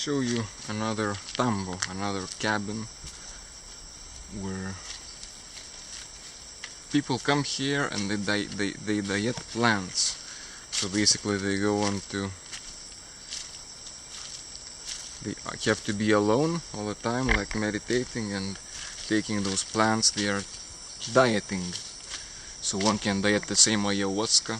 show you another tambo, another cabin where people come here and they diet plants. So basically they go on to, they have to be alone all the time, like meditating and taking those plants. They are dieting. So one can diet the same ayahuasca,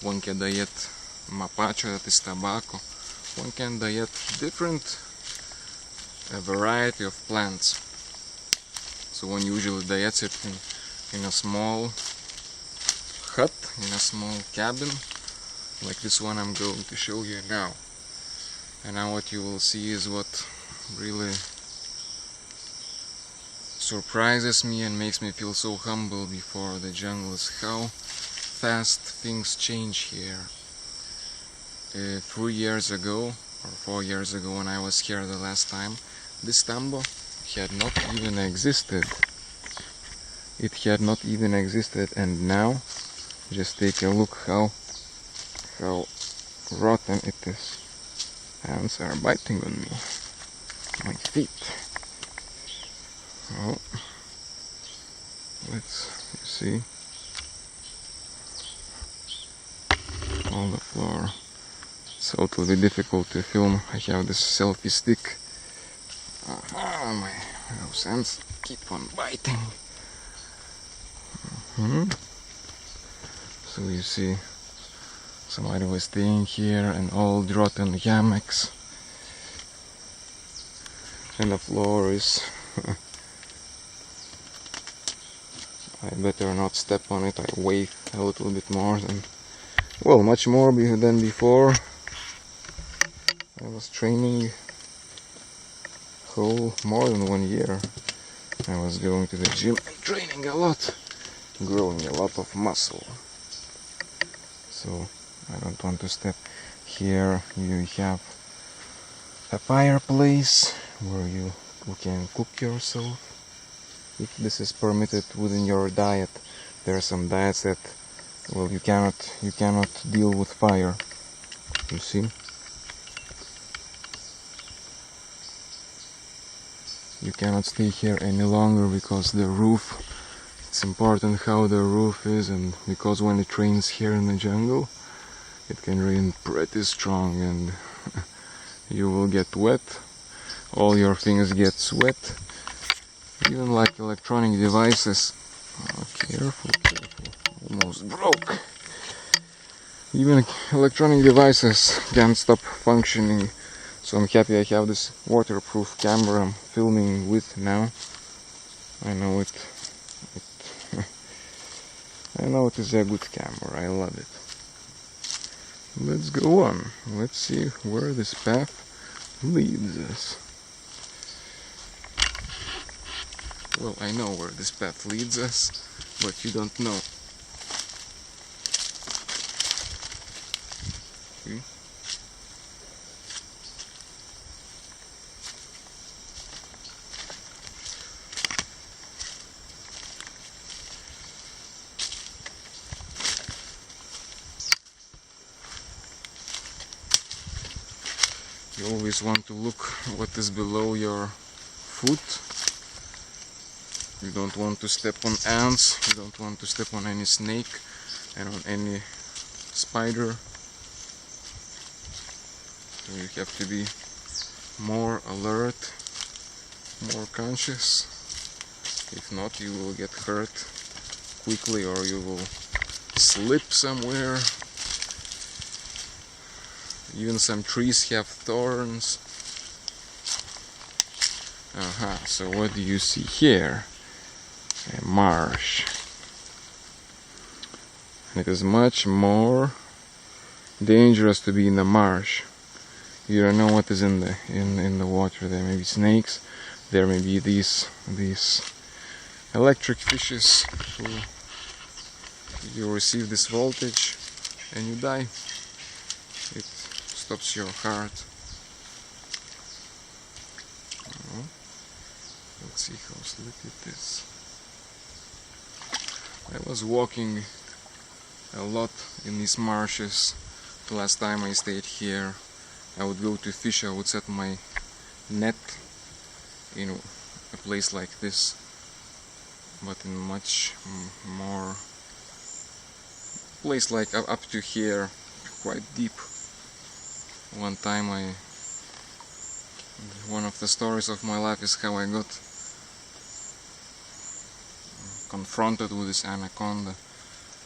one can diet mapacho, that is tobacco, one can diet different variety of plants. So one usually diets it in a small hut, in a small cabin, like this one I'm going to show you now. And now what you will see is what really surprises me and makes me feel so humble before the jungle is how fast things change here. 3 years ago or 4 years ago, when I was here the last time, this tambo had not even existed. It had not even existed, and now just take a look how rotten it is. Ants are biting on me, my feet. Oh, you see, all the floor. So it will be difficult to film. I have this selfie stick. Those ants keep on biting. So you see, somebody was staying here, and old rotten hammocks, and the floor is I better not step on it. I wave a little bit more than, well, much more than before. I was training more than 1 year. I was going to the gym and training a lot, growing a lot of muscle. So I don't want to step here. You have a fireplace where you can cook yourself, if this is permitted within your diet. There are some diets that, well, you cannot deal with fire. You see? You cannot stay here any longer because the roof, it's important how the roof is, and because when it rains here in the jungle, it can rain pretty strong and you will get wet, all your things get wet, even like electronic devices. Oh, careful, almost broke. Even electronic devices can't stop functioning. So I'm happy I have this waterproof camera I'm filming with now. I know it is a good camera, I love it. Let's go on. Let's see where this path leads us. Well, I know where this path leads us, but you don't know. See? You always want to look what is below your foot. You don't want to step on ants, you don't want to step on any snake and on any spider. So you have to be more alert, more conscious. If not, you will get hurt quickly, or you will slip somewhere. Even some trees have thorns. So what do you see here? A marsh. And it is much more dangerous to be in the marsh. You don't know what is in the water. There may be snakes. There may be these electric fishes who you receive this voltage and you die. It stops your heart. Let's see how slick it is. I was walking a lot in these marshes the last time I stayed here, I would go to fish, I would set my net in a place like this, but in much more place like up to here, quite deep. One time one of the stories of my life is how I got confronted with this anaconda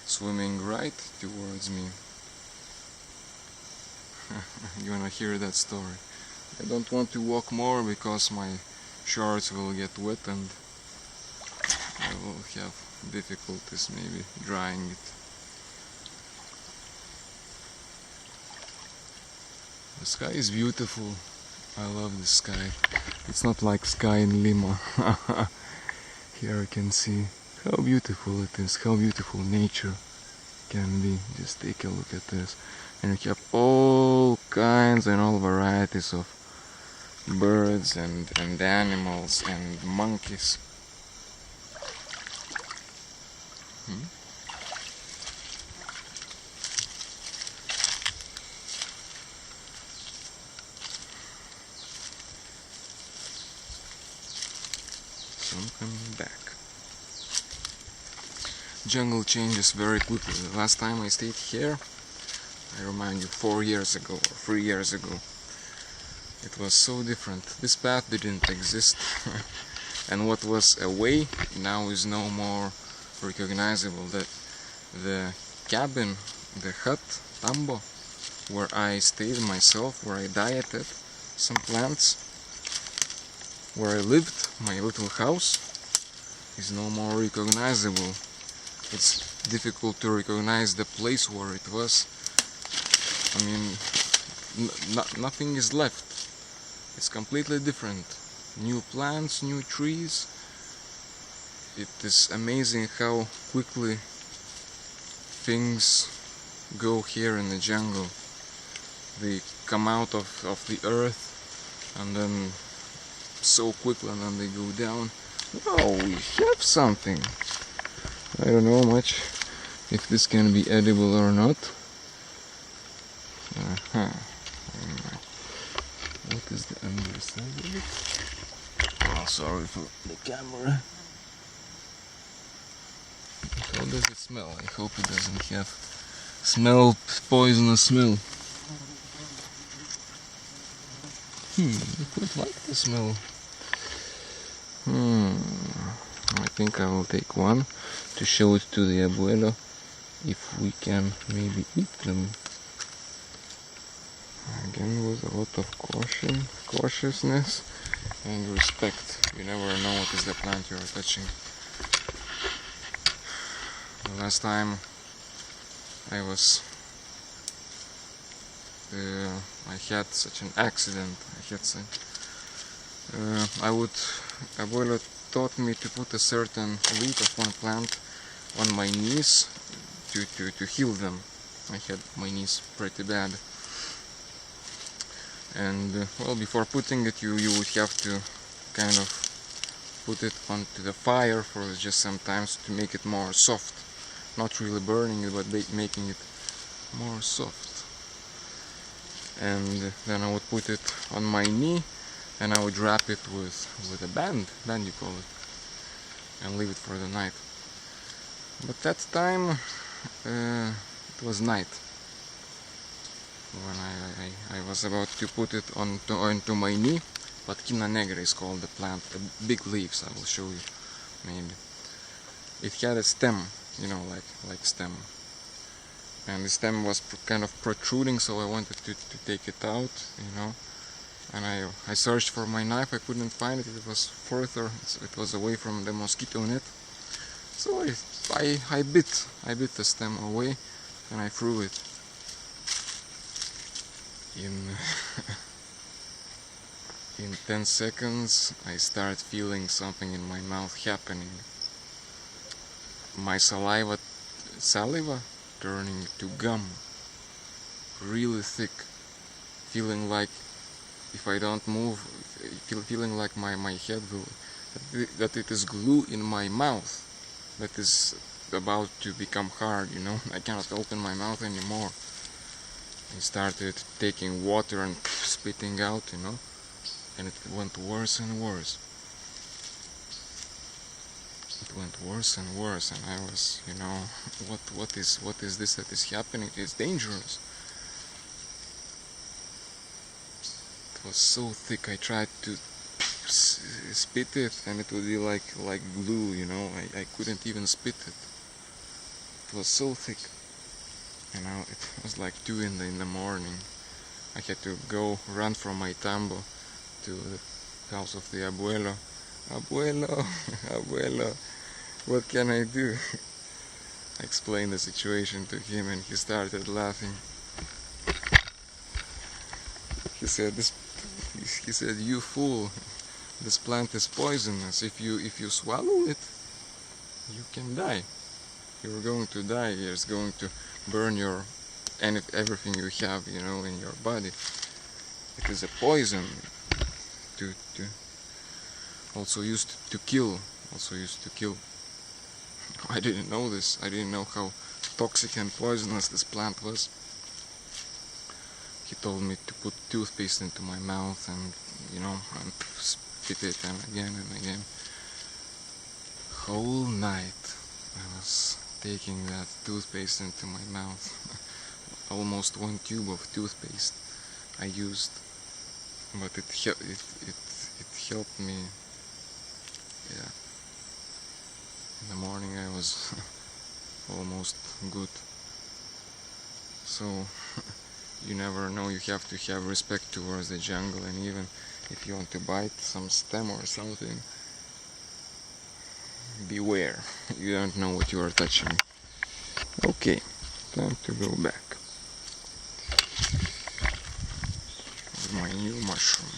swimming right towards me. You wanna hear that story? I don't want to walk more because my shorts will get wet and I will have difficulties maybe drying it. The sky is beautiful. I love the sky. It's not like sky in Lima. Here I can see how beautiful it is, how beautiful nature can be. Just take a look at this. And you have all kinds and all varieties of birds and animals and monkeys. So I'm coming back. Jungle changes very quickly. The last time I stayed here, I remind you, 4 years ago or 3 years ago, it was so different. This path didn't exist and what was away now is no more recognizable. That the cabin, the hut, tambo, where I stayed myself, where I dieted some plants, where I lived, my little house, is no more recognizable. It's difficult to recognize the place where it was. I mean, nothing is left. It's completely different. New plants, new trees. It is amazing how quickly things go here in the jungle. They come out of the earth and then so quickly, and then they go down. Oh, we have something. I don't know much if this can be edible or not. What is the underside of it? Oh, sorry for the camera. How does it smell? I hope it doesn't have poisonous smell. I quite like the smell. I think I will take one to show it to the Abuelo, if we can maybe eat them. Again, with a lot of cautiousness and respect. You never know what is the plant you are touching. The last time I had such an accident. Abuelo taught me to put a certain leaf of one plant on my knees to heal them. I had my knees pretty bad. And well, before putting it, you would have to kind of put it onto the fire for just some time to make it more soft. Not really burning it, but making it more soft. And then I would put it on my knee, and I would wrap it with a band you call it, and leave it for the night. But that time it was night when I was about to put it onto my knee. Patkina negra is called the plant, the big leaves. I will show you maybe. It had a stem, you know, like stem, and the stem was kind of protruding, so I wanted to take it out, you know. And I searched for my knife, I couldn't find it. It was further, it was away from the mosquito net. So I bit the stem away, and I threw it in 10 seconds. I started feeling something in my mouth happening. My saliva turning to gum, really thick, feeling like if I don't move, feeling like my head that it is glue in my mouth that is about to become hard, you know. I cannot open my mouth anymore. He started taking water and spitting out, you know, and it went worse and worse. It went worse and worse, and I was, you know, what is this that is happening? It's dangerous. It was so thick. I tried to spit it, and it would be like glue, you know. I couldn't even spit it. It was so thick. You know, it was like 2 in the morning. I had to go run from my tambo to the house of the Abuelo. Abuelo, Abuelo, what can I do? I explained the situation to him, and he started laughing. He said, "You fool! This plant is poisonous. If you swallow it, you can die. You're going to die. It's going to burn everything you have, you know, in your body. It is a poison also used to kill. I didn't know this. I didn't know how toxic and poisonous this plant was. He told me to put toothpaste into my mouth and, you know, and spit it and again. Whole night I was taking that toothpaste into my mouth. Almost 1 tube of toothpaste I used, but it helped me. Yeah. In the morning I was almost good. So you never know. You have to have respect towards the jungle, and even if you want to bite some stem or something, beware. You don't know what you are touching. Okay, time to go back with my new mushroom.